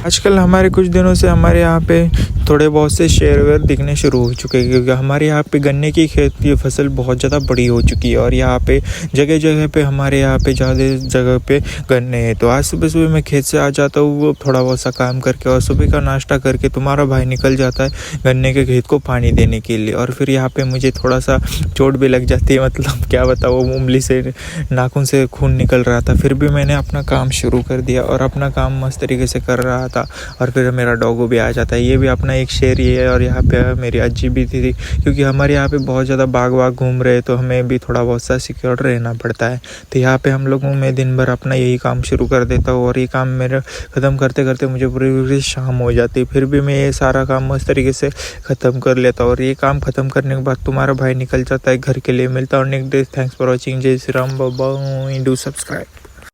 आजकल हमारे कुछ दिनों से हमारे यहाँ पे थोड़े बहुत से शेर वेर दिखने शुरू हो चुके हैं, क्योंकि हमारे यहाँ पे गन्ने की खेत की फसल बहुत ज़्यादा बड़ी हो चुकी है और यहाँ पे जगह जगह पे हमारे यहाँ पे ज़्यादा जगह पे गन्ने हैं। तो आज सुबह सुबह मैं खेत से आ जाता हूँ वो थोड़ा बहुत सा काम करके और सुबह का नाश्ता करके तुम्हारा भाई निकल जाता है गन्ने के खेत को पानी देने के लिए। और फिर यहाँ पे मुझे थोड़ा सा चोट भी लग जाती है, मतलब क्या बताऊँ, वो उंगली से नाखून से खून निकल रहा था। फिर भी मैंने अपना काम शुरू कर दिया और अपना काम मस्त तरीके से कर रहा था। और फिर मेरा डॉगो भी आ जाता है, ये भी अपना एक शेर ही है। और यहाँ पे मेरी अज्जी भी थी, क्योंकि हमारे यहाँ पे बहुत ज़्यादा बाग वाग घूम रहे, तो हमें भी थोड़ा बहुत सा सिक्योर रहना पड़ता है। तो यहाँ पे हम लोगों में दिन भर अपना यही काम शुरू कर देता हूँ और ये काम मेरा ख़त्म करते करते मुझे पूरी शाम हो जाती। फिर भी मैं ये सारा काम मस्त तरीके से ख़त्म कर लेता हूँ और ये काम ख़त्म करने के बाद तुम्हारा भाई निकल जाता है घर के लिए। मिलता हूँ next day. Thanks for watching. जय Shri Ram. Bye bye. Do subscribe.